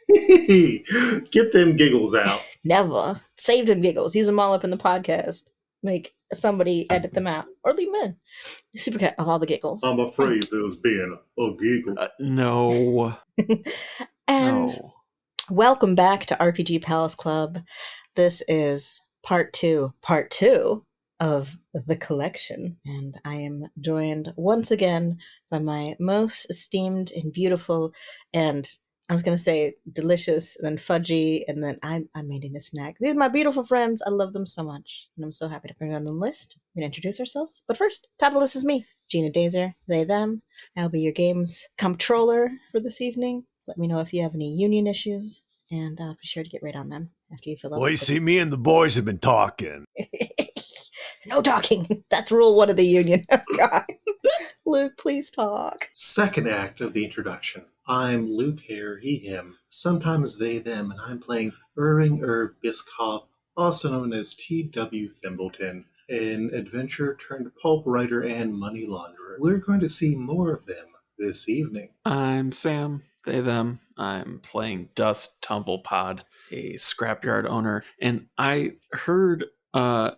Get them giggles out. Never. Save them giggles. Use them all up in the podcast. Make somebody edit them out. Or leave them in. Supercat of all the giggles. I'm afraid there's been a giggle. No. And No. welcome back to RPG Palace Club. This is part two of the collection. And I am joined once again by my most esteemed and beautiful and I was going to say delicious, and then fudgy, and then I'm eating a snack. These are my beautiful friends. I love them so much. And I'm so happy to bring them on the list. We're going to introduce ourselves. But first, top of the list is me, Gina Dazer, they, them. I'll be your game's comptroller for this evening. Let me know if you have any union issues, and I'll be sure to get right on them after you fill up. Well, you see, me and the boys have been talking. No talking. That's rule one of the union. Oh, God. Luke, please talk. Second act of the introduction. I'm Luke Hare, he, him, sometimes they, them, and I'm playing Irving Biscoff, also known as T.W. Thimbleton, an adventurer turned pulp writer and money launderer. We're going to see more of them this evening. I'm Sam, they, them. I'm playing Dust Tumblepod, a scrapyard owner. And I heard,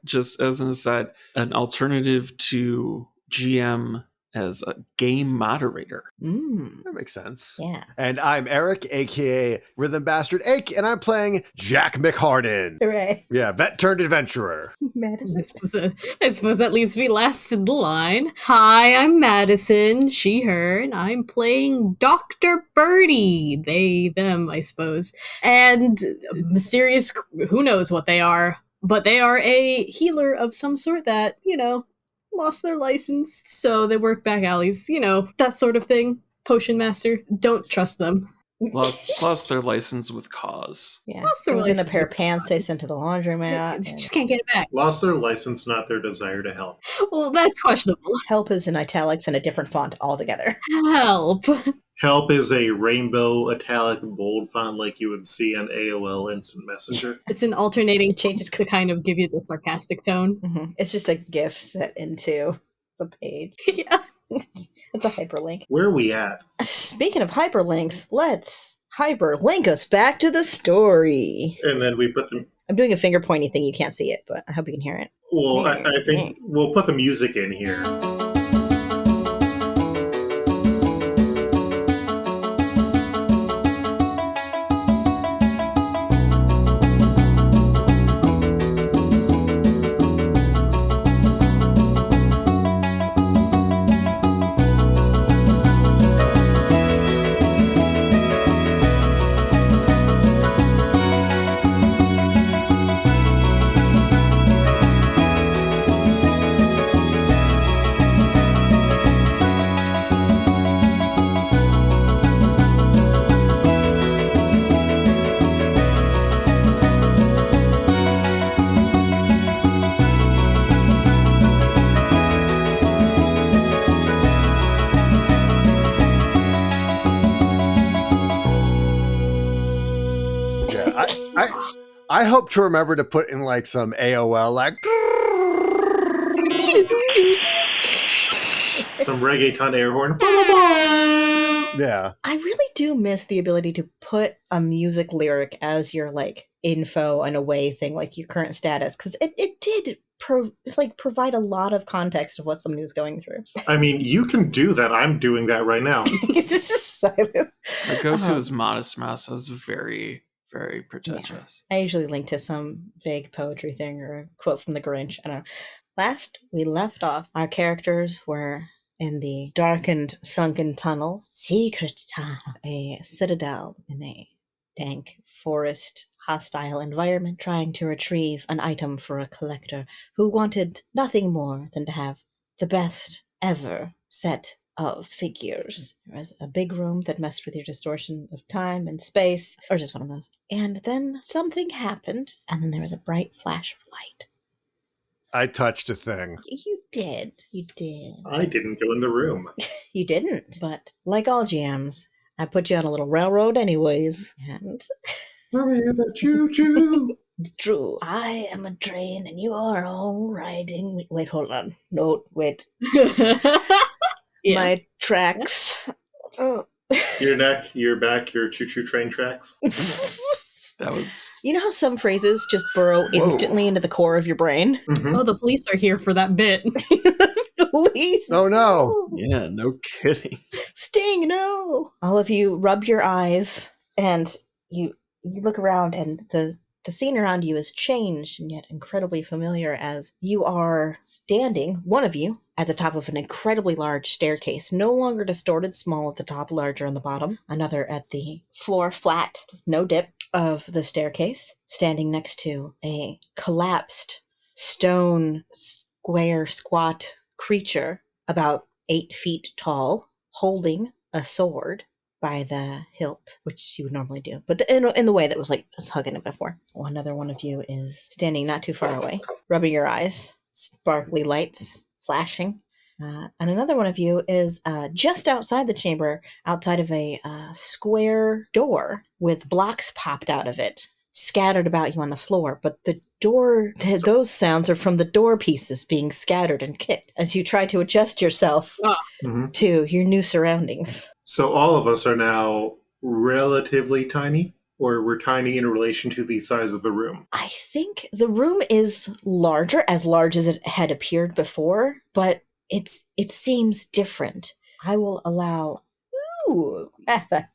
just as an aside, an alternative to GM as a game moderator. That makes sense. Yeah. And I'm Eric, a.k.a. Rhythm Bastard Ake, and I'm playing Jack McHarden. Hooray. Yeah, vet turned adventurer. Madison. I suppose that leaves me last in the line. Hi, I'm Madison, she, her, and I'm playing Dr. Birdie. They, them, I suppose. And mysterious, who knows what they are, but they are a healer of some sort that, lost their license, so they work back alleys, that sort of thing. Potion master, don't trust them. Lost their license with cause. Yeah. Lost their It was in a license pair of with pants they sent to the laundromat. Just can't get it back. Lost their license, not their desire to help. Well, that's questionable. Help is in italics and a different font altogether. Help. Help is a rainbow italic bold font like you would see on AOL Instant Messenger. It's an alternating Changes to kind of give you the sarcastic tone. Mm-hmm. It's just a GIF set into the page. Yeah. It's a hyperlink. Where are we at? Speaking of hyperlinks, let's hyperlink us back to the story. And then we put them... I'm doing a finger pointy thing. You can't see it, but I hope you can hear it. Well, I think we'll put the music in here. I hope to remember to put in like some AOL some reggaeton air horn. Yeah. I really do miss the ability to put a music lyric as your like info and away thing, like your current status, because it did provide a lot of context of what somebody was going through. I mean, you can do that. I'm doing that right now. This is silent. My go-to is Modest Mouse. I was very, very pretentious. Yeah. I usually link to some vague poetry thing or a quote from the Grinch. I don't know. Last we left off, our characters were in the darkened, sunken tunnel, secret tunnel, a citadel in a dank forest, hostile environment, trying to retrieve an item for a collector who wanted nothing more than to have the best ever set of figures. There was a big room that messed with your distortion of time and space, or just one of those. And then something happened, and then there was a bright flash of light. I touched a thing. You did. I didn't go in the room. You didn't. But like all GMs, I put you on a little railroad anyways. And I'm here the choo-choo. it's true. I am a train and you are all riding. Wait, hold on. No, wait. Yeah. My tracks. Your neck, your back, your choo-choo train tracks. That was... You know how some phrases just burrow instantly into the core of your brain? Mm-hmm. Oh, the police are here for that bit. Police. Oh, no. Yeah, no kidding. Sting, no. All of you rub your eyes and you look around, and the scene around you is changed and yet incredibly familiar as you are standing, one of you, at the top of an incredibly large staircase, no longer distorted, small at the top, larger on the bottom. Another at the floor, flat, no dip of the staircase, standing next to a collapsed stone square squat creature about 8 feet tall, holding a sword by the hilt, which you would normally do, but in the way that was hugging it before. Another one of you is standing not too far away, rubbing your eyes, sparkly lights flashing. And another one of you is just outside the chamber, outside of a square door with blocks popped out of it, scattered about you on the floor. But the door, those sounds are from the door pieces being scattered and kicked as you try to adjust yourself to your new surroundings. So all of us are now relatively tiny, or we're tiny in relation to the size of the room? I think the room is larger, as large as it had appeared before, but it seems different. I will allow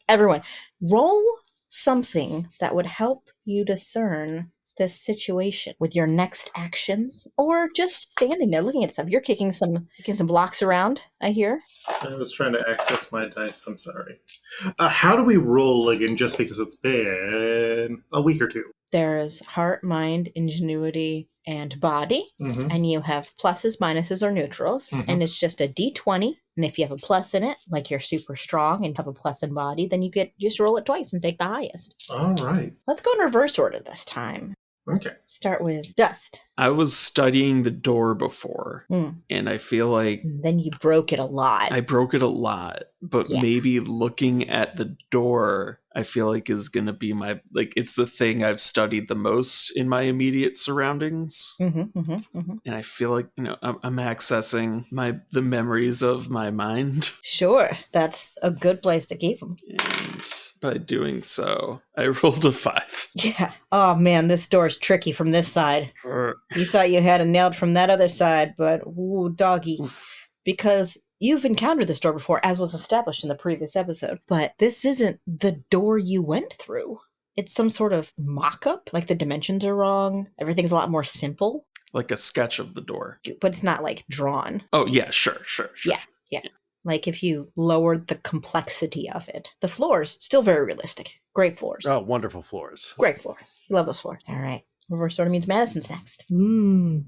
everyone roll something that would help you discern this situation with your next actions, or just standing there looking at stuff. You're kicking some blocks around, I hear. I was trying to access my dice. I'm sorry. How do we roll again? Just because it's been a week or two. There's heart, mind, ingenuity, and body, and you have pluses, minuses, or neutrals, and it's just a d20. And if you have a plus in it, like you're super strong and have a plus in body, then you just roll it twice and take the highest. All right. Let's go in reverse order this time. Okay. Start with Dust. I was studying the door before, and I feel like... Then you broke it a lot. I broke it a lot, but maybe looking at the door, I feel like is going to be my... it's the thing I've studied the most in my immediate surroundings. And I feel like, I'm accessing the memories of my mind. Sure. That's a good place to keep them. And by doing so, I rolled a 5. Yeah. Oh, man, this door's tricky from this side. You thought you had it nailed from that other side, but ooh, doggy. Oof. Because you've encountered this door before, as was established in the previous episode, but this isn't the door you went through. It's some sort of mock-up, like the dimensions are wrong. Everything's a lot more simple. Like a sketch of the door. But it's not, drawn. Oh, yeah, sure. Yeah. Like if you lowered the complexity of it. The floors, still very realistic. Great floors. Oh, wonderful floors. Great floors. You love those floors. All right. Reverse order means Madison's next.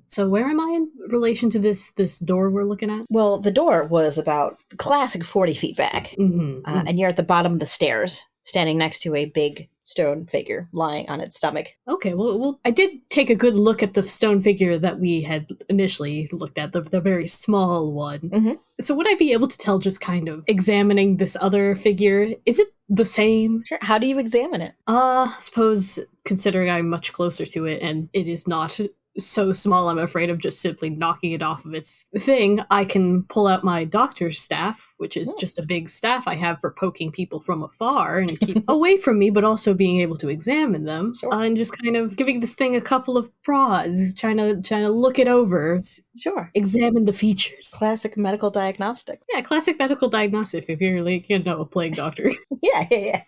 So where am I in relation to this door we're looking at? Well, the door was about classic 40 feet back. And you're at the bottom of the stairs, standing next to a big stone figure lying on its stomach. Okay, well, I did take a good look at the stone figure that we had initially looked at, the very small one. So would I be able to tell, just kind of examining this other figure, is it the same? Sure. How do you examine it? I suppose, considering I'm much closer to it and it is not so small, I'm afraid of just simply knocking it off of its thing, I can pull out my doctor's staff, which is just a big staff I have for poking people from afar and keep away from me, but also being able to examine them. And just kind of giving this thing a couple of prods, trying to look it over. Sure. Examine the features. Classic medical diagnostics. Yeah, classic medical diagnostic if you're a plague doctor. Yeah.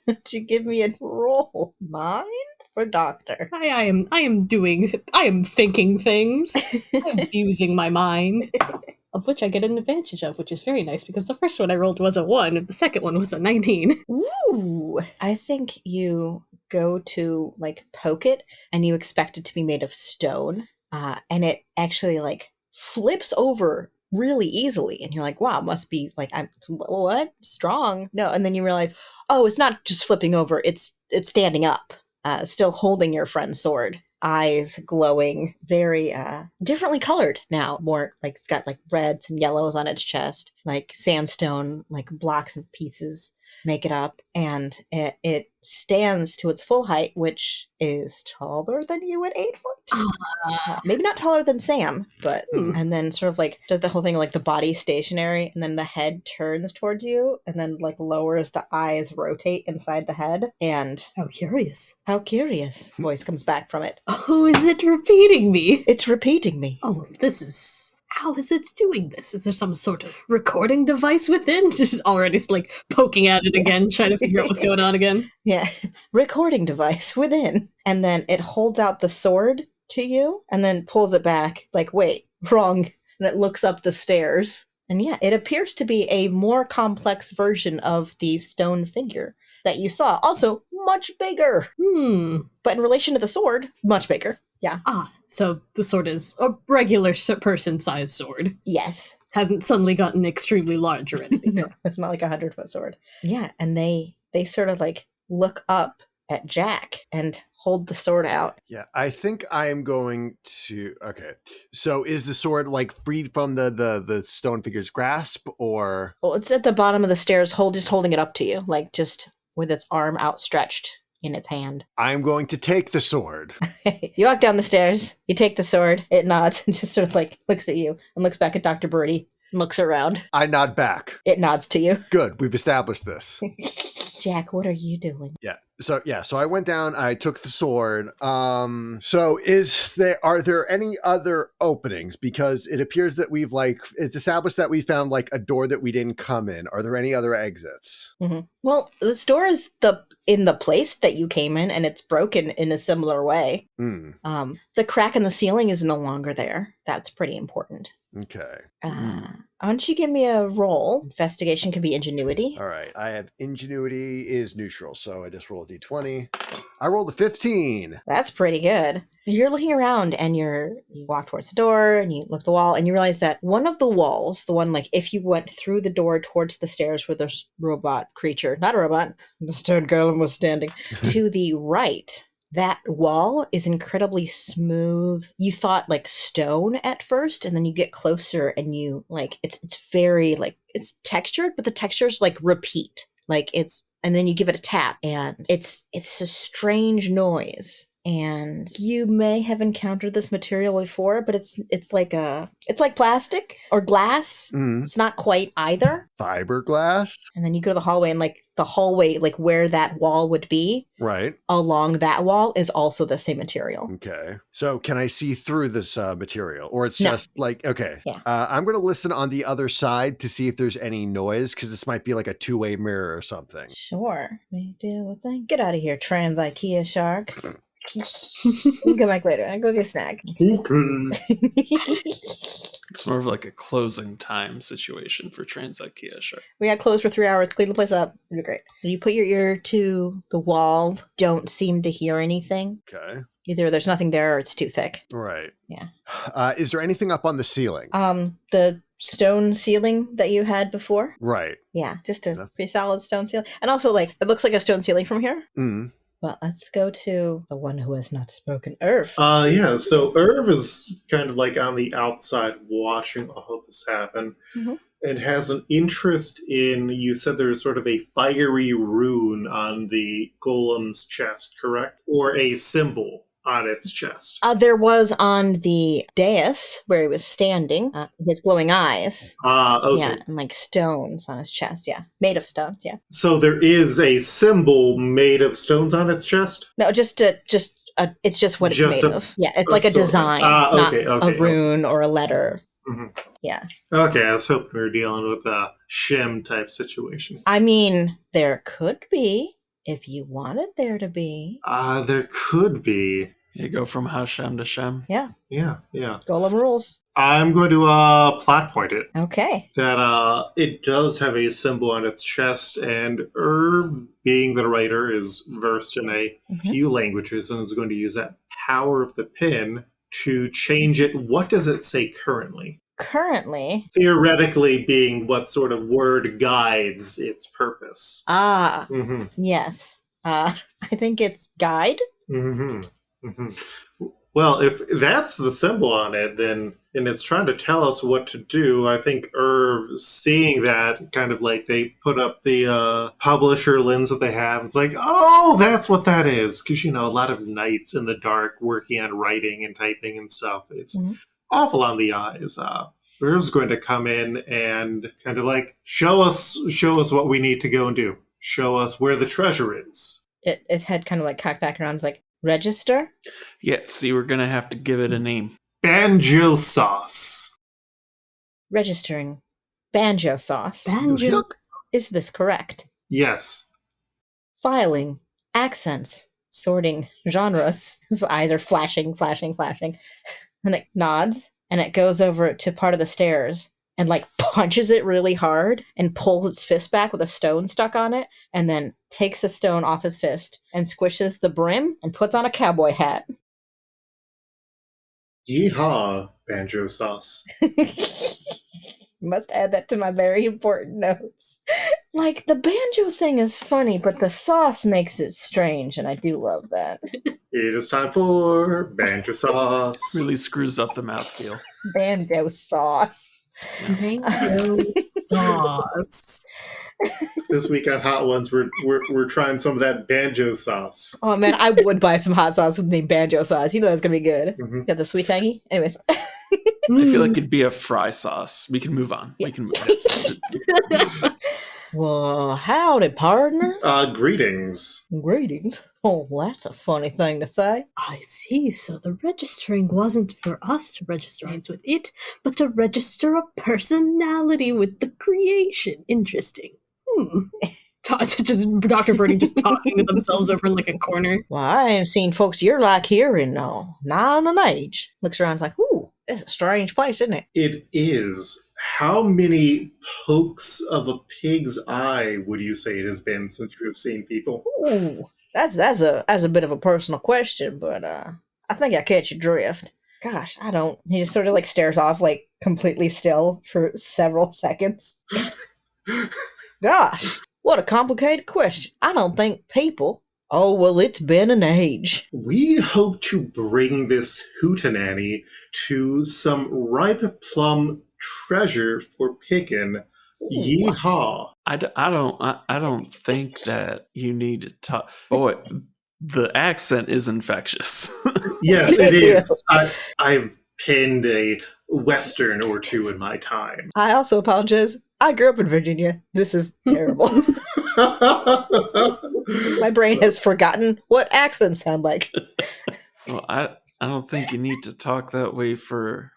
Would you give me a roll? Mind? For doctor. I am thinking things. I'm using my mind. Of which I get an advantage of, which is very nice because the first one I rolled was a 1 and the second one was a 19. Ooh. I think you go to poke it and you expect it to be made of stone. And it actually flips over really easily. And you're like, wow, must be what? Strong. No. And then you realize, oh, it's not just flipping over. It's standing up. Still holding your friend's sword, eyes glowing, very differently colored now. More it's got reds and yellows on its chest, like sandstone, blocks and pieces make it up, and it stands to its full height, which is taller than you at 8 foot. Maybe not taller than Sam, but and then sort of like does the whole thing like the body stationary, and then the head turns towards you, and then like lowers, the eyes rotate inside the head, and How curious. how curious voice comes back from it. Oh, is it repeating me? It's repeating me. Oh, this is... How is it doing this? Is there some sort of recording device within? Just already like poking at it again, trying to figure out what's going on again. Yeah, recording device within. And then it holds out the sword to you and then pulls it back, like, wait, wrong. And it looks up the stairs. And yeah, it appears to be a more complex version of the stone figure that you saw. Also, much bigger. But in relation to the sword, much bigger. Yeah. So the sword is a regular person-sized sword. Yes. Hadn't suddenly gotten extremely large or anything. No, it's not like 100-foot sword. Yeah, and they sort of like look up at Jack and hold the sword out. Yeah, I think I am going to... Okay, so is the sword like freed from the stone figure's grasp, or... Well, it's at the bottom of the stairs, just holding it up to you, like just with its arm outstretched in its hand. I'm going to take the sword. You walk down the stairs, you take the sword, it nods and just sort of like looks at you and looks back at Dr. Birdie and looks around. I nod back. It nods to you. Good, we've established this. Jack, what are you doing? So I went down, I took the sword. So are there any other openings? Because it appears that it's established that we found like a door that we didn't come in. Are there any other exits? Mm-hmm. Well, this door is in the place that you came in, and it's broken in a similar way. The crack in the ceiling is no longer there. That's pretty important. Okay. Why don't you give me a roll? Investigation could be ingenuity. All right. I have ingenuity is neutral, so I just roll a d20. I rolled a 15. That's pretty good. You're looking around and you walk towards the door and you look at the wall and you realize that one of the walls, the one like if you went through the door towards the stairs where this robot creature, not a robot, the stone golem was standing, to the right, that wall is incredibly smooth. You thought like stone at first, and then you get closer and you like it's very like it's textured, but the textures like repeat. Like and then you give it a tap and it's a strange noise. And you may have encountered this material before, but it's like plastic or glass. It's not quite either. Fiberglass. And then you go to the hallway, and like the hallway, like where that wall would be, right along that wall is also the same material. Okay. So can I see through this material, or it's No. just like okay? Yeah. I'm going to listen on the other side to see if there's any noise, because this might be like a two-way mirror or something. Sure. We do a thing. Get out of here, trans IKEA shark. You can come back later. I go get a snack. Okay. It's more of like a closing time situation for Trans IKEA, sure. We got closed for 3 hours. Clean the place up. It'll be great. You put your ear to the wall. Don't seem to hear anything. Okay. Either there's nothing there or it's too thick. Right. Yeah. Is there anything up on the ceiling? The stone ceiling that you had before. Right. Yeah, just a pretty solid stone ceiling. And also, like, it looks like a stone ceiling from here. Well, let's go to the one who has not spoken, Irv. Yeah, so Irv is kind of like on the outside watching all of this happen and has an interest in, you said there's sort of a fiery rune on the golem's chest, correct? Or a symbol on its chest. There was on the dais where he was standing, his glowing eyes. Okay. Yeah, and like stones on his chest, yeah. Made of stones, yeah. So there is a symbol made of stones on its chest? No, it's just what it's made of. Yeah, it's like a design, not a rune or a letter. Yeah. Okay, I was hoping we were dealing with a shim type situation. I mean, there could be, if you wanted there to be. There could be. You go from Hashem to Shem. Yeah. Yeah. Golem rules. I'm going to plot point it. Okay. That it does have a symbol on its chest, and Irv, being the writer, is versed in a few languages and is going to use that power of the pin to change it. What does it say currently? Currently? Theoretically being what sort of word guides its purpose. Yes. I think it's guide. Well, if that's the symbol on it, then and it's trying to tell us what to do, I think Irv, seeing that, kind of like they put up the publisher lens that they have. It's like, oh, that's what that is. Because, a lot of nights in the dark working on writing and typing and stuff. It's awful on the eyes. Irv's going to come in and kind of like show us what we need to go and do. Show us where the treasure is. It had kind of like cocked back around. It's like, register? Yeah, see, we're going to have to give it a name. Banjo sauce. Registering. Banjo sauce. Banjo. Is this correct? Yes. Filing. Accents. Sorting. Genres. His eyes are flashing. And it nods, and it goes over to part of the stairs and like punches it really hard and pulls its fist back with a stone stuck on it, and then takes the stone off his fist and squishes the brim and puts on a cowboy hat. Yeehaw, banjo sauce. Must add that to my very important notes. Like, the banjo thing is funny, but the sauce makes it strange, and I do love that. It is time for banjo sauce. Really screws up the mouthfeel. Banjo sauce. Banjo sauce. This week on Hot Ones, we're trying some of that banjo sauce. Oh man, I would buy some hot sauce with named banjo sauce. You know that's gonna be good. Mm-hmm. Got the sweet tangy. Anyways. I feel like it'd be a fry sauce. We can move on. Yeah. We can move on. Well, howdy, partners. Greetings. Greetings. Oh, that's a funny thing to say. I see. So the registering wasn't for us to register names with it, but to register a personality with the creation. Interesting. Just Dr. Birdie just talking to themselves over in like a corner. Well, I ain't seen folks you're like here in not an age. Looks around, it's like, ooh, it's a strange place, isn't it? It is. How many pokes of a pig's eye would you say it has been since you have seen people? Ooh, that's a bit of a personal question, but I think I catch your drift. Gosh, I don't. He just sort of like stares off, like completely still for several seconds. Gosh, what a complicated question. I don't think people. Oh, well, it's been an age. We hope to bring this hootenanny to some ripe plum treasure for picking. Yeehaw. I don't think that you need to talk. Boy, the accent is infectious. Yes, it is. I've pinned a Western or two in my time. I also apologize. I grew up in Virginia. This is terrible. My brain has forgotten what accents sound like. Well, I don't think you need to talk that way for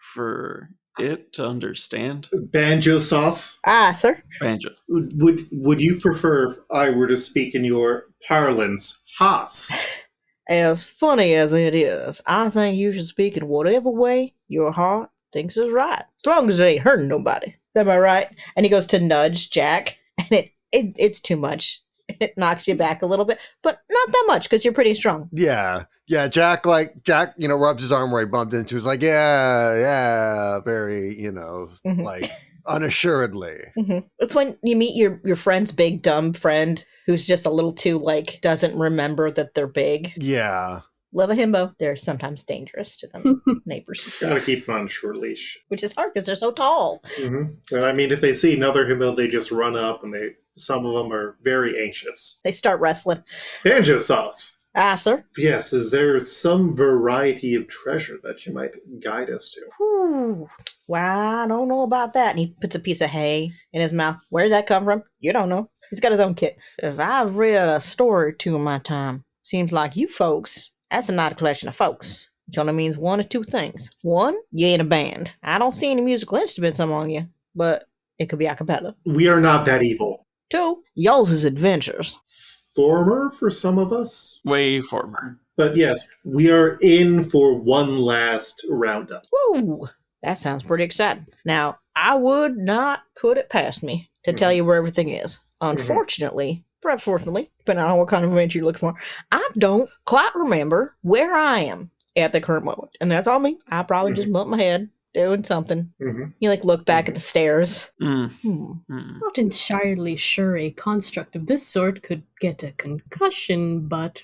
it to understand. Banjo sauce. Ah, sir. Banjo. Would you prefer if I were to speak in your parlance, Haas? As funny as it is, I think you should speak in whatever way your heart thinks is right. As long as it ain't hurting nobody. Am I right? And he goes to nudge Jack, and it's too much. It knocks you back a little bit, but not that much because you're pretty strong. Yeah. Jack, rubs his arm where he bumped into. He's like, yeah, very, like unassuredly. Mm-hmm. It's when you meet your friend's big dumb friend who's just a little too like doesn't remember that they're big. Yeah. Love a himbo. They're sometimes dangerous to them neighbors. Gotta keep them on a short leash. Which is hard because they're so tall. Mm-hmm. And I mean, if they see another himbo, they just run up, and some of them are very anxious. They start wrestling. Banjo sauce. Ah, sir. Yes, is there some variety of treasure that you might guide us to? Whew. Well, I don't know about that. And he puts a piece of hay in his mouth. Where did that come from? You don't know. He's got his own kit. If I've read a story or two in my time, seems like you folks, that's not a collection of folks. Which only means one of two things. One, you ain't a band. I don't see any musical instruments among you, but it could be a cappella. We are not that evil. Two, yours is adventures. Former for some of us. Way former. But yes, we are in for one last roundup. Woo! That sounds pretty exciting. Now, I would not put it past me to tell you where everything is. Unfortunately, perhaps fortunately, depending on what kind of event you're looking for, I don't quite remember where I am at the current moment. And that's all me. I probably just bumped my head doing something. You like look back at the stairs. Not entirely sure a construct of this sort could get a concussion, but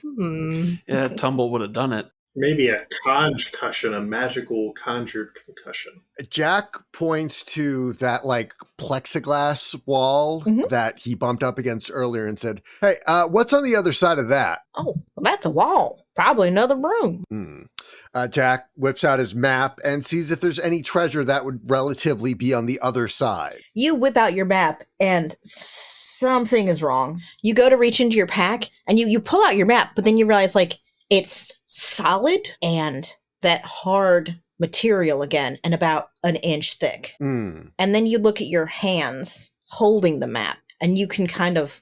Yeah, Tumble would have done it. Maybe a concussion, a magical conjured concussion. Jack points to that like plexiglass wall Mhm. that he bumped up against earlier and said, "Hey, what's on the other side of that?" Oh, well, that's a wall. Probably another room. Jack whips out his map and sees if there's any treasure that would relatively be on the other side. You whip out your map and something is wrong. You go to reach into your pack and you pull out your map, but then you realize like it's solid and that hard material again and about an inch thick. Hmm. And then you look at your hands holding the map and you can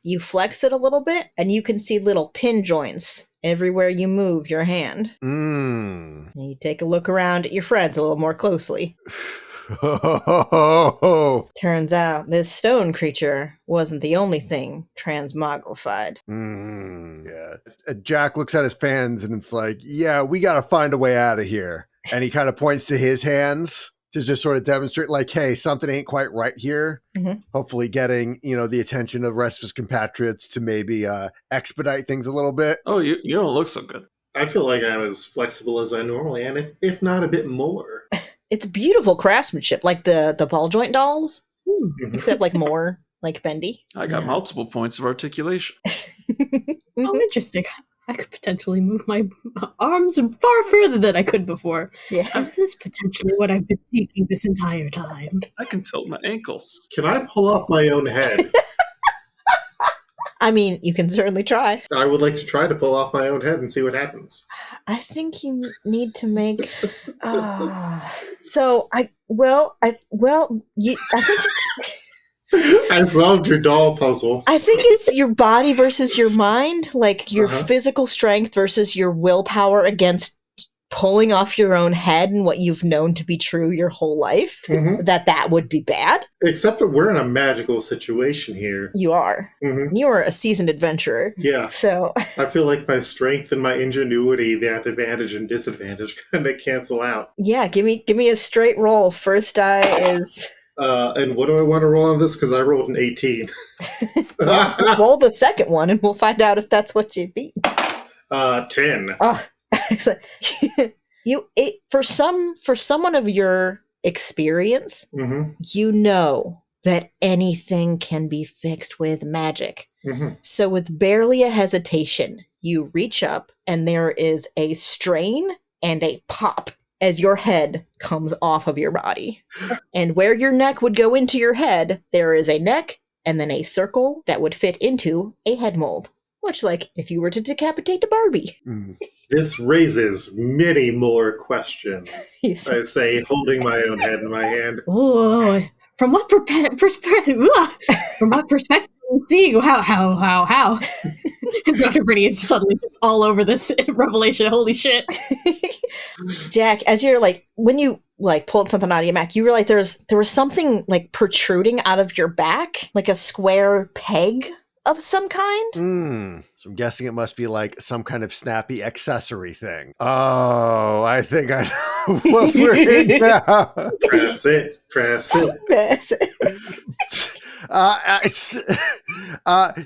you flex it a little bit and you can see little pin joints everywhere you move your hand. Hmm. And you take a look around at your friends a little more closely. Turns out this stone creature wasn't the only thing transmogrified. Yeah. Jack looks at his fans and it's like, yeah, we got to find a way out of here. And he kind of points to his hands to just sort of demonstrate like, hey, something ain't quite right here. Mhm. Hopefully getting, the attention of the rest of his compatriots to maybe expedite things a little bit. Oh, you don't look so good. I feel like I'm as flexible as I normally am, if not a bit more. It's beautiful craftsmanship, like the ball joint dolls, except like more like bendy. I got multiple points of articulation. Oh, interesting. I could potentially move my arms far further than I could before. Yeah. Is this potentially what I've been seeking this entire time? I can tilt my ankles. Can I pull off my own head? I mean, you can certainly try. I would like to try to pull off my own head and see what happens. I think you need to make. I think I solved your doll puzzle. I think it's your body versus your mind, like your Uh-huh. physical strength versus your willpower against pulling off your own head and what you've known to be true your whole life. Mhm. That would be bad. Except that we're in a magical situation here. You are. Mhm. You are a seasoned adventurer. Yeah, So I feel like my strength and my ingenuity, that advantage and disadvantage, kind of cancel out. yeah, give me a straight roll. First die is And what do I want to roll on this? Because I rolled an 18. roll the second one and we'll find out if that's what you beat. 10. Oh, for someone of your experience, Mm-hmm. you know that anything can be fixed with magic. Mm-hmm. So with barely a hesitation, you reach up and there is a strain and a pop as your head comes off of your body. And where your neck would go into your head, there is a neck and then a circle that would fit into a head mold. Much like if you were to decapitate a Barbie. This raises many more questions. Yes. I say, holding my own head in my hand. Oh, from what perspective? From what perspective? Seeing how? And Dr. Birdie is suddenly just all over this revelation. Holy shit! Jack, as you're when you pulled something out of your Mac, you realize there was something protruding out of your back, like a square peg of some kind. So I'm guessing it must be like some kind of snappy accessory thing. Oh, I think I know what we're in now. Press it. Yes.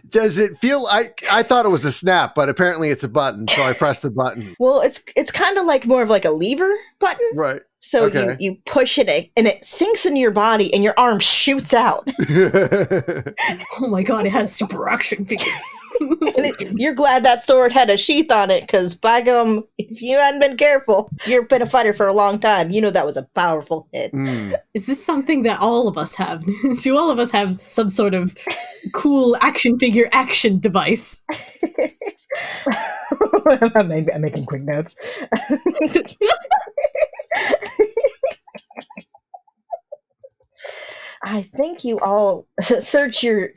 Does it feel I thought it was a snap, but apparently it's a button, so I pressed the button. Well, it's kind of like more of like a lever button. Right. So Okay. you push it and it sinks into your body and your arm shoots out. Oh my god, it has super action figure. And you're glad that sword had a sheath on it, because by gum, if you hadn't been careful, you've been a fighter for a long time. You know that was a powerful hit. Is this something that all of us have? Do all of us have some sort of cool action figure action device? I'm making quick notes. I think you all search your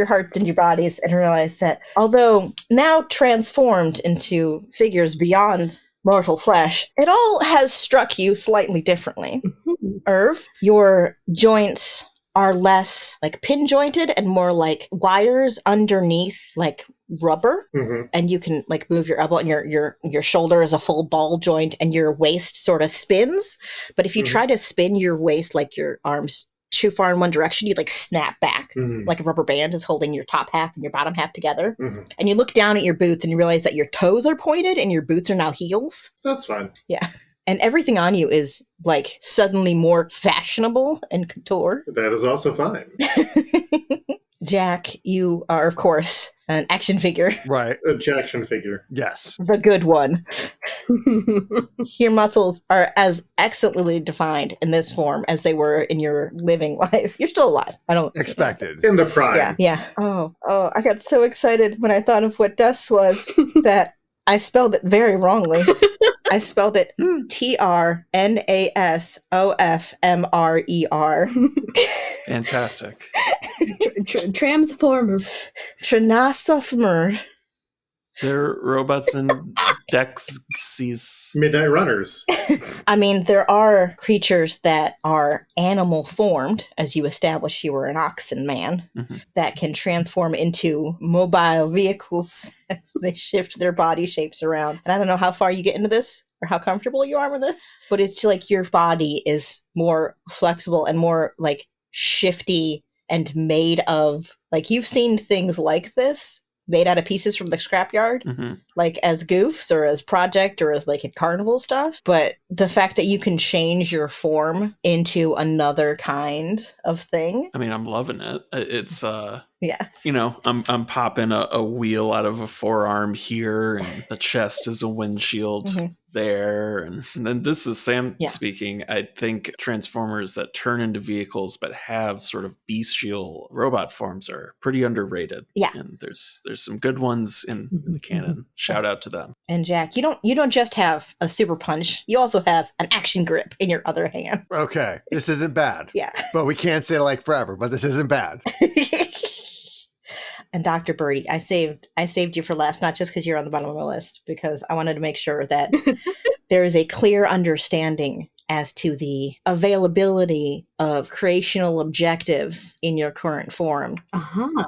hearts and your bodies and realize that although now transformed into figures beyond mortal flesh, it all has struck you slightly differently. Irv, your joints are less pin jointed and more like wires underneath rubber, and you can move your elbow, and your shoulder is a full ball joint, and your waist sort of spins. But if you try to spin your waist, your arms too far in one direction, you like snap back. Mhm. Like a rubber band is holding your top half and your bottom half together. Mhm. And you look down at your boots and you realize that your toes are pointed and your boots are now heels. That's fine. Yeah. And everything on you is like suddenly more fashionable and couture. That is also fine. Jack, you are, of course, an action figure. Right. A Jackson figure. Yes. The good one. Your muscles are as excellently defined in this form as they were in your living life. You're still alive. I don't Expected. In the prime. Yeah, yeah. Oh, I got so excited when I thought of what dust was that I spelled it very wrongly. I spelled it TRNASOFMRER. Fantastic. Transformer. Trinasophomer. They're robots and Dexies. Midnight Runners. I mean, there are creatures that are animal formed, as you established you were an oxen man, that can transform into mobile vehicles as they shift their body shapes around. And I don't know how far you get into this or how comfortable you are with this, but it's like your body is more flexible and more like shifty and made of, like, you've seen things like this made out of pieces from the scrapyard, like as goofs or as project or as like at carnival stuff. But the fact that you can change your form into another kind of thing. I mean, I'm loving it. It's Yeah. you know, I'm popping a wheel out of a forearm here, and the chest is a windshield there, and then this is Sam speaking. I think Transformers that turn into vehicles but have sort of bestial robot forms are pretty underrated. Yeah. And there's some good ones in the canon. Shout out to them. And Jack, you don't just have a super punch, you also have an action grip in your other hand. Okay. This isn't bad. Yeah. But we can't say it like forever, but this isn't bad. And Dr. Birdie, I saved you for last, not just because you're on the bottom of my list, because I wanted to make sure that there is a clear understanding as to the availability of creational objectives in your current form.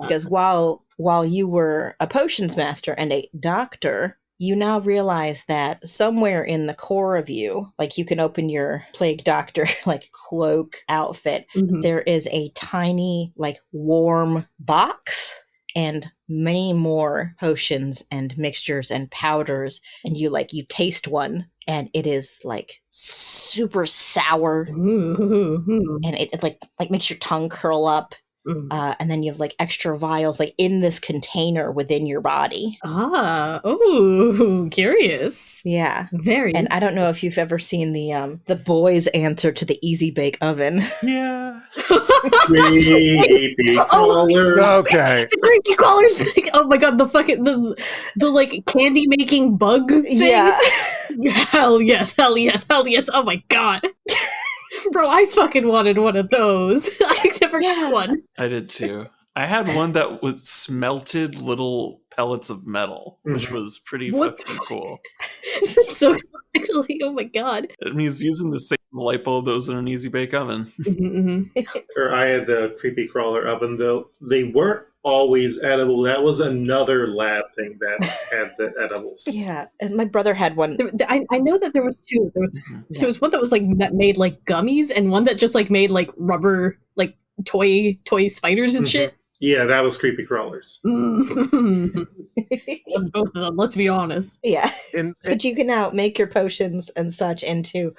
Because while you were a potions master and a doctor, you now realize that somewhere in the core of you, like you can open your plague doctor like cloak outfit, there is a tiny like warm box and many more potions and mixtures and powders, and you taste one and it is like super sour. And it like makes your tongue curl up. And then you have like extra vials like in this container within your body. Curious. Yeah. Very. And I don't know if you've ever seen the boys' answer to the Easy Bake Oven. Yeah. Creepy crawlers. Okay. Creepy crawlers. Like, oh my god, the fucking the like candy making bug thing. Yeah. Hell yes. Oh my god. Bro, I fucking wanted one of those. I never got one. I did too. I had one that was smelted little pellets of metal, which was pretty fucking cool. So actually, oh my god. I mean, he's using the same lipo that was in an Easy Bake Oven. Or I had the creepy crawler oven, though. They weren't always edible. That was another lab thing that had the edibles. Yeah, and my brother had one. I know that there was two. There was one that was like that made like gummies, and one that just like made like rubber like toy spiders and shit. Yeah, that was creepy crawlers. Both of them, let's be honest. Yeah. But you can now make your potions and such into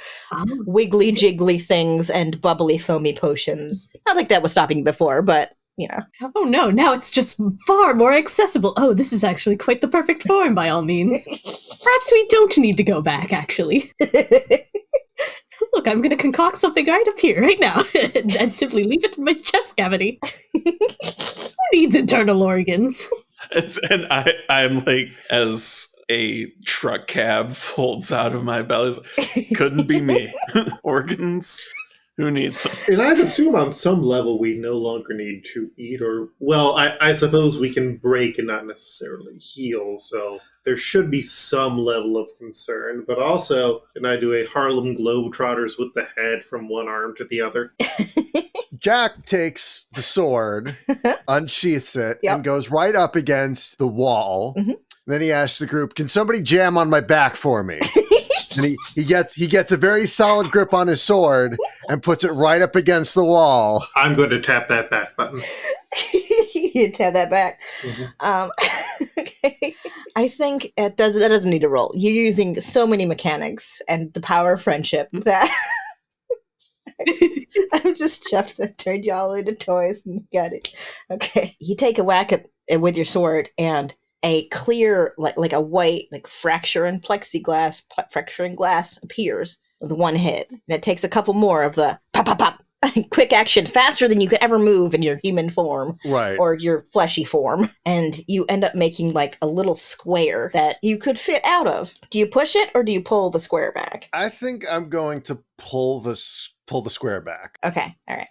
wiggly jiggly things and bubbly foamy potions. Not like that was stopping you before, but you know. Oh no, now it's just far more accessible. Oh, this is actually quite the perfect form by all means. Perhaps we don't need to go back, actually. Look, I'm going to concoct something right up here, right now, and simply leave it in my chest cavity. Who needs internal organs? And I'm like, as a truck cab folds out of my belly, couldn't be me. Organs? Who needs them? And I'd assume on some level we no longer need to eat or... Well, I suppose we can break and not necessarily heal, so there should be some level of concern. But also, can I do a Harlem Globetrotters with the head from one arm to the other? Jack takes the sword, unsheaths it, and goes right up against the wall. Then he asks the group, "Can somebody jam on my back for me?" And he gets a very solid grip on his sword and puts it right up against the wall. I'm going to tap that back button. You tap that back. Okay. I think that doesn't need a roll. You're using so many mechanics and the power of friendship that I've just chucked that, turned y'all into toys and got it. Okay. You take a whack at it with your sword, and a clear, like a white, like fracturing glass appears with one hit. And it takes a couple more of the pop, pop, pop. Quick action, faster than you could ever move in your human form, Right. or your fleshy form, and you end up making like a little square that you could fit out of. Do you push it or do you pull the square back? I think I'm going to pull the square back. Okay, all right.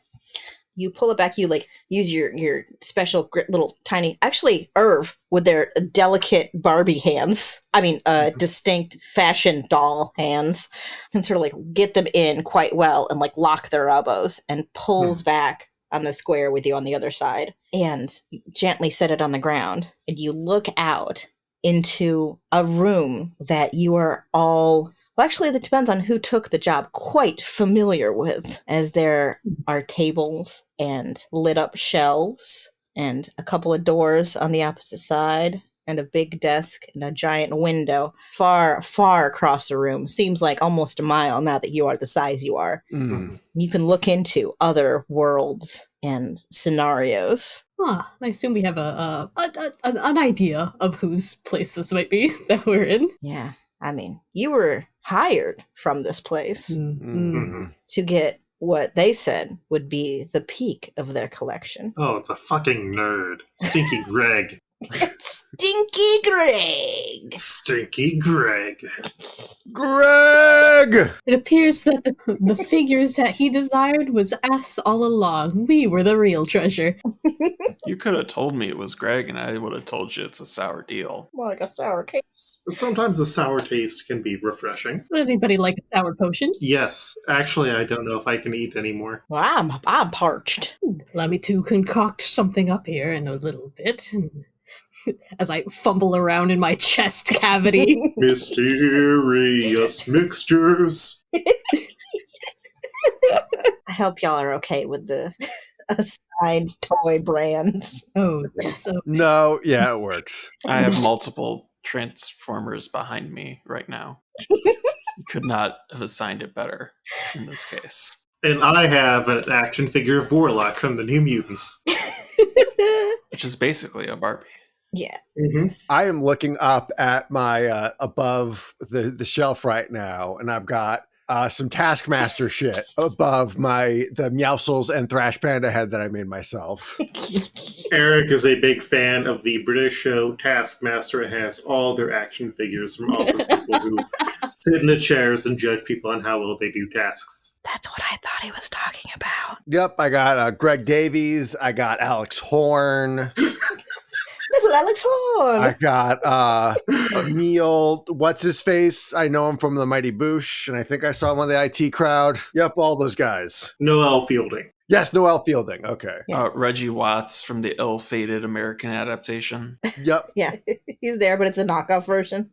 You pull it back. You like use your special little tiny. Actually, Irv with their delicate Barbie hands. I mean, distinct fashion doll hands, can sort of like get them in quite well and like lock their elbows and pulls back on the square with you on the other side, and you gently set it on the ground. And you look out into a room that you are all. Well, actually, that depends on who took the job, quite familiar with, as there are tables and lit up shelves and a couple of doors on the opposite side and a big desk and a giant window far, far across the room. Seems like almost a mile now that you are the size you are. Mm. You can look into other worlds and scenarios. Huh. I assume we have an idea of whose place this might be that we're in. Yeah, I mean, you were hired from this place Mhm. to get what they said would be the peak of their collection. Oh, it's a fucking nerd. Stinky Greg. Stinky Greg! Stinky Greg. Greg! It appears that the figures that he desired was us all along. We were the real treasure. You could have told me it was Greg, and I would have told you it's a sour deal. More like a sour case. Sometimes the sour taste can be refreshing. Would anybody like a sour potion? Yes. Actually, I don't know if I can eat anymore. Well, I'm parched. Allow me to concoct something up here in a little bit. As I fumble around in my chest cavity. Mysterious mixtures. I hope y'all are okay with the assigned toy brands. Oh, yes. Oh. No, yeah, it works. I have multiple Transformers behind me right now. You could not have assigned it better in this case. And I have an action figure of Warlock from the New Mutants. Which is basically a Barbie. Yeah. Mm-hmm. I am looking up at my above the shelf right now, and I've got some Taskmaster shit above the Meowscles and Thrash Panda head that I made myself. Eric is a big fan of the British show Taskmaster and has all their action figures from all the people who sit in the chairs and judge people on how well they do tasks. That's what I thought he was talking about. Yep, I got Greg Davies. I got Alex Horn. Little Alex Horn. I got Neil, what's his face? I know him from the Mighty Boosh, and I think I saw him on the IT crowd. Yep, all those guys. Noel Fielding. Yes, Noel Fielding. Okay. Yeah. Reggie Watts from the ill-fated American adaptation. Yep. Yeah, he's there, but it's a knockoff version.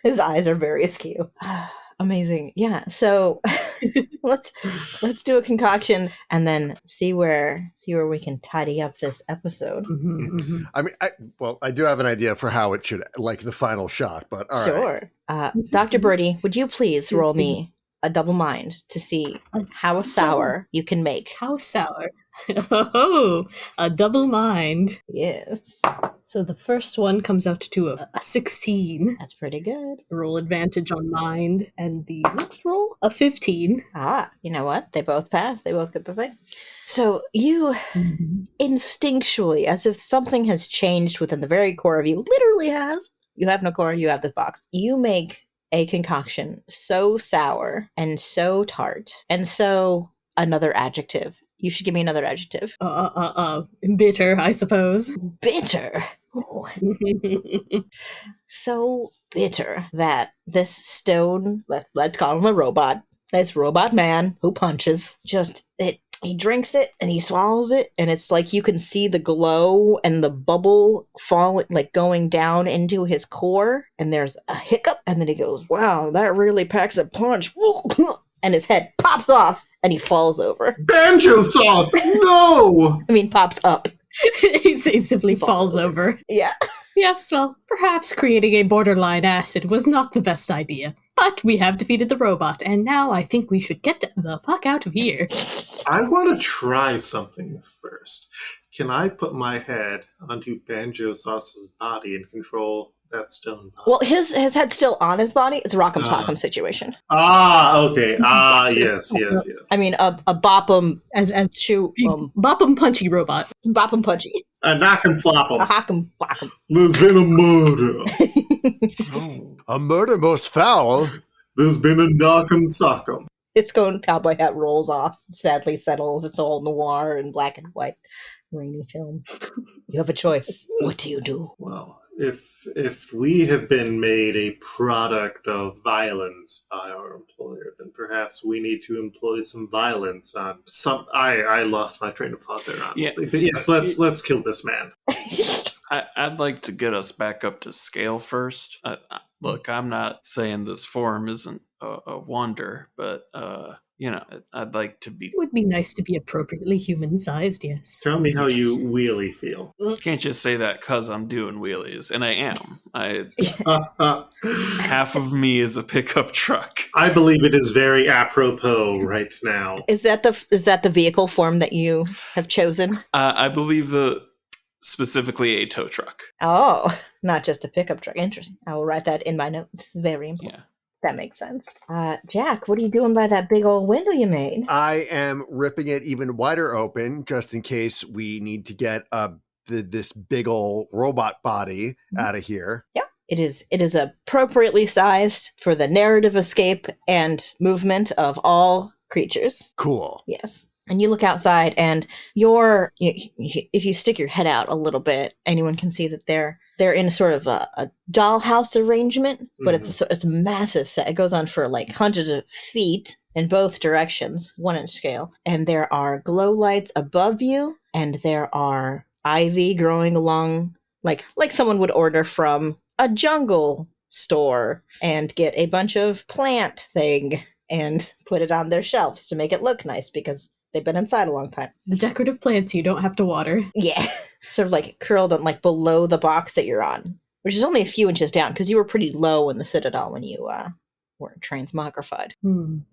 His eyes are very askew. Amazing. Yeah. So let's do a concoction and then see where we can tidy up this episode. I mean, I do have an idea for how it should, like the final shot, but all right. Sure. Dr. Birdie, would you please roll me a double mind to see how sour you can make? How sour? Oh, a double mind. Yes. So the first one comes out to a 16. That's pretty good. Roll advantage on mind. And the next roll, a 15. You know what? They both pass. They both get the thing. So you instinctually, as if something has changed within the very core of you, literally has. You have no core, you have this box. You make a concoction so sour and so tart and so another adjective. You should give me another adjective. Bitter, I suppose. Bitter. So bitter that this stone, let's call him a robot, this robot man who punches, just, it He drinks it and he swallows it, and it's like you can see the glow and the bubble fall, like going down into his core, and there's a hiccup, and then he goes, wow, that really packs a punch. And his head pops off and he falls over. Banjo sauce! No! I mean, pops up. He simply falls over. Yeah. Yes, well, perhaps creating a borderline acid was not the best idea. But we have defeated the robot, and now I think we should get the fuck out of here. I want to try something first. Can I put my head onto Banjo Sauce's body and control that stone body? Well, his head's still on his body. It's a rock'em sock'em situation. Okay. Yes. I mean, a bop 'em As shoot bop 'em punchy robot. bop 'em punchy. A knock and flop 'em. A hock 'em block 'em. There's been a murder. A murder most foul. There's been a knock 'em sock 'em. It's going, cowboy hat rolls off, sadly settles. It's all noir and black and white. Rainy film. You have a choice. What do you do? Well, if we have been made a product of violence by our employer, then perhaps we need to employ some violence on some. I lost my train of thought there, honestly. Yeah. But yes, let's kill this man. I'd like to get us back up to scale first. Look, I'm not saying this form isn't a wonder, but I'd like to be. It would be nice to be appropriately human-sized, yes. Tell me how you really feel. Can't just say that because I'm doing wheelies, and I am. Half of me is a pickup truck. I believe it is very apropos right now. Is that the vehicle form that you have chosen? I believe specifically a tow truck. Oh, not just a pickup truck. Interesting. I will write that in my notes. Very important. Yeah. That makes sense. Jack, what are you doing by that big old window you made? I am ripping it even wider open just in case we need to get this big old robot body out of here. Yeah. It is appropriately sized for the narrative escape and movement of all creatures. Cool. Yes. And you look outside, and if you stick your head out a little bit, anyone can see that they're in a sort of a dollhouse arrangement, but it's a massive set. It goes on for like hundreds of feet in both directions, 1-inch scale. And there are glow lights above you, and there are ivy growing along, like someone would order from a jungle store and get a bunch of plant thing and put it on their shelves to make it look nice because they've been inside a long time. The decorative plants you don't have to water. Yeah. Sort of like curled on like below the box that you're on, which is only a few inches down because you were pretty low in the Citadel when you weren't transmogrified.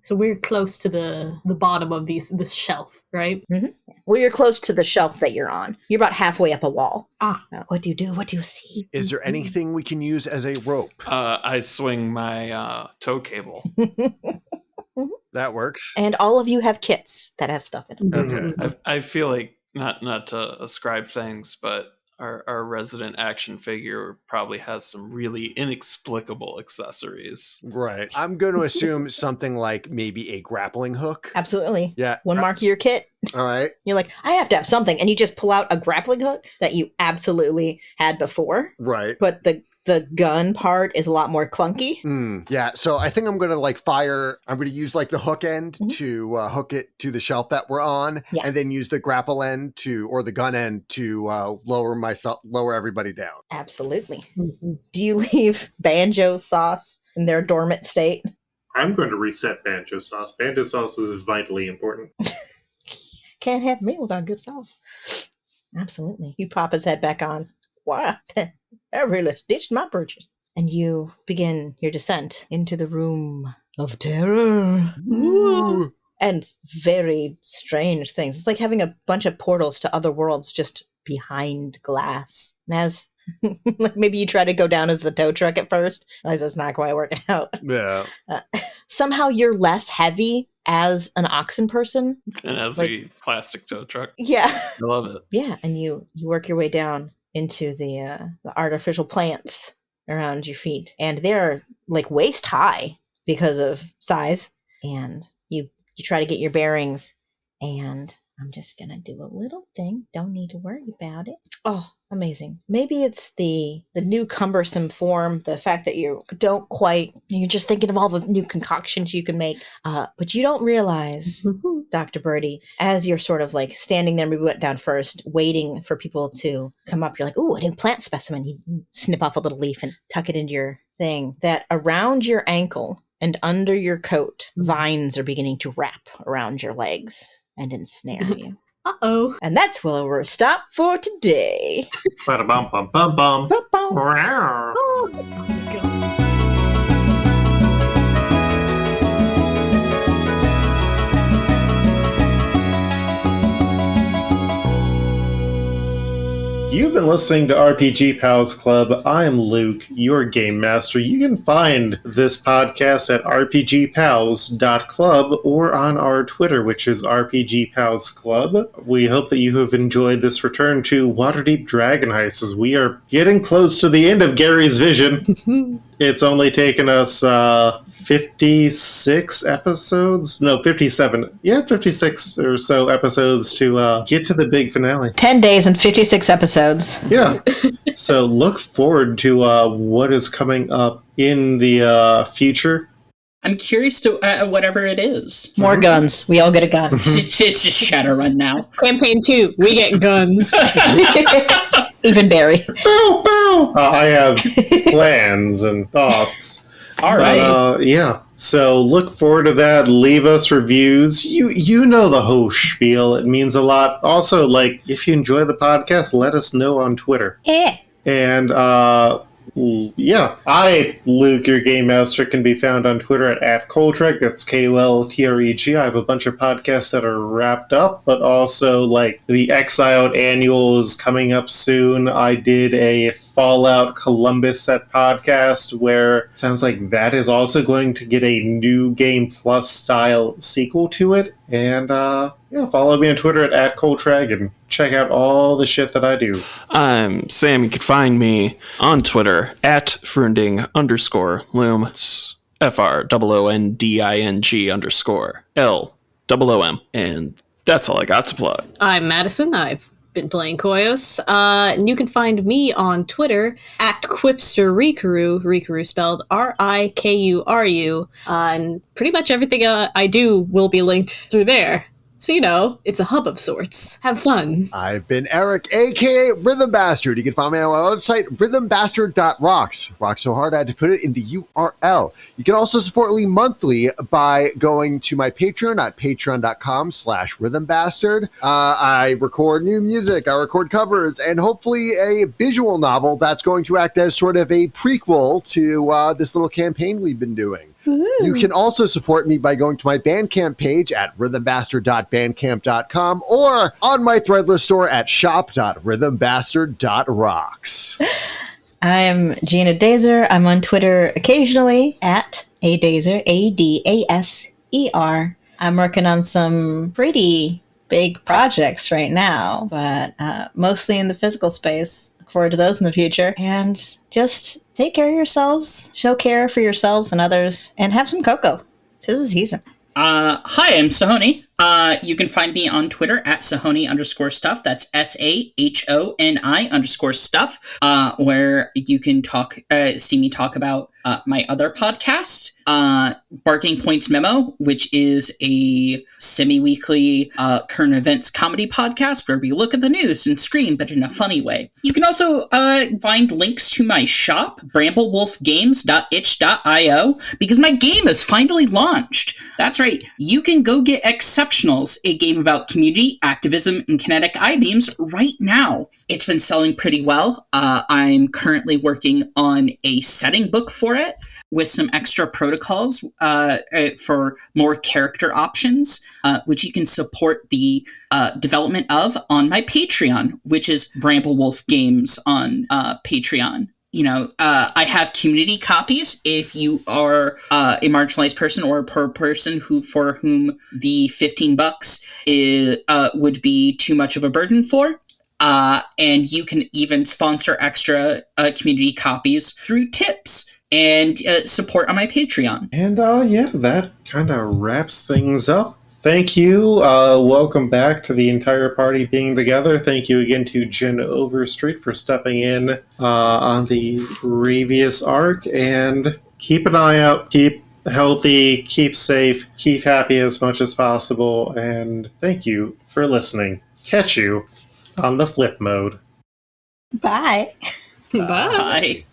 So we're close to the bottom of this shelf, right? Mm-hmm. Well, you're close to the shelf that you're on. You're about halfway up a wall. What do you do? What do you see? Is there anything we can use as a rope? I swing my tow cable. That works. And all of you have kits that have stuff in them. Okay. I feel like not to ascribe things, but our resident action figure probably has some really inexplicable accessories. Right. I'm going to assume something like maybe a grappling hook. Absolutely. Yeah. One mark of your kit. All right. You're like, I have to have something. And you just pull out a grappling hook that you absolutely had before. Right. But the gun part is a lot more clunky. Yeah, so I think I'm going to I'm going to use like the hook end to hook it to the shelf that we're on, and then use the grapple end or the gun end to lower everybody down. Absolutely. Do you leave Banjo Sauce in their dormant state? I'm going to reset Banjo Sauce. Banjo Sauce is vitally important. Can't have me without good sauce. Absolutely. You pop his head back on. Wow. I really ditched my purchase. And you begin your descent into the room of terror. Ooh. And very strange things. It's like having a bunch of portals to other worlds just behind glass. And as like maybe you try to go down as the tow truck at first, realize it's not quite working out. Yeah. Somehow you're less heavy as an oxen person. And as a plastic tow truck. Yeah. I love it. Yeah, and you work your way down into the artificial plants around your feet, and they're like waist high because of size. And you try to get your bearings, and I'm just gonna do a little thing. Don't need to worry about it. Oh, amazing. Maybe it's the new cumbersome form, the fact that you're just thinking of all the new concoctions you can make, but you don't realize Dr. Birdie, as you're sort of like standing there, maybe went down first, waiting for people to come up, you're like, ooh, a new plant specimen. You snip off a little leaf and tuck it into your thing. That around your ankle and under your coat, vines are beginning to wrap around your legs and ensnare you. Uh-oh. And that's where we'll stop for today. Ba-da-bum-bum-bum-bum. Ba-bum. Wow. Oh my god. You've been listening to RPG Pals Club. I'm Luke, your game master. You can find this podcast at rpgpals.club or on our Twitter, which is rpgpalsclub. We hope that you have enjoyed this return to Waterdeep Dragon Heist, as we are getting close to the end of Gary's vision. It's only taken us 56 episodes? No, 57. Yeah, 56 or so episodes to get to the big finale. 10 days and 56 episodes. Yeah. So look forward to what is coming up in the future. I'm curious to whatever it is. More guns. We all get a gun. It's just Shadowrun now. Campaign 2, we get guns. Even Barry. Bow, bow! I have plans and thoughts. All right. Yeah. So look forward to that. Leave us reviews. You know the whole spiel. It means a lot. Also, like, if you enjoy the podcast, let us know on Twitter. Eh. And yeah, I, Luke, your game master, can be found on Twitter at Koltreg. That's KOLTREG. I have a bunch of podcasts that are wrapped up, but also like the Exiled Annual is coming up soon. I did a Fallout Columbus set podcast where it sounds like that is also going to get a New Game Plus style sequel to it. And yeah, follow me on Twitter at Koltreg and check out all the shit that I do. I'm Sam. You can find me on Twitter at Frunding_Loom. It's FROONDING_LOOM. And that's all I got to plug. I'm Madison. I've been playing Koyos. And you can find me on Twitter at QuipsterRikuru, Rikuru spelled RIKURU. And pretty much everything I do will be linked through there. So, you know, it's a hub of sorts. Have fun. I've been Eric, aka Rhythm Bastard. You can find me on my website, rhythmbastard.rocks. Rock so hard I had to put it in the URL. You can also support me monthly by going to my Patreon at patreon.com/rhythmbastard. I record new music, I record covers, and hopefully a visual novel that's going to act as sort of a prequel to this little campaign we've been doing. You can also support me by going to my Bandcamp page at rhythmbastard.bandcamp.com or on my Threadless store at shop.rhythmbastard.rocks. I'm Gina Dazer. I'm on Twitter occasionally at adaser, ADASER. I'm working on some pretty big projects right now, but mostly in the physical space. Look forward to those in the future. And just take care of yourselves, show care for yourselves and others, and have some cocoa. 'Tis the season. Hi, I'm Sahoni. You can find me on Twitter at Sahoni_stuff. That's SAHONI_stuff, where you can see me talk about my other podcast, Barking Points Memo, which is a semi-weekly current events comedy podcast where we look at the news and scream, but in a funny way. You can also find links to my shop, bramblewolfgames.itch.io, because my game is finally launched. That's right. You can go get Exceptionals, a game about community, activism, and kinetic I-beams right now. It's been selling pretty well. I'm currently working on a setting book for it with some extra protocols for more character options, which you can support the development of on my Patreon, which is Bramblewolf Games on Patreon. You know, I have community copies if you are a marginalized person or a poor person for whom the $15 would be too much of a burden for. And you can even sponsor extra community copies through tips and support on my Patreon. And yeah, that kind of wraps things up. Thank you. Welcome back to the entire party being together. Thank you again to Jen Overstreet for stepping in on the previous arc. And keep an eye out. Keep healthy, keep safe, keep happy as much as possible, and thank you for listening. Catch you on the flip mode. Bye. Bye. Bye.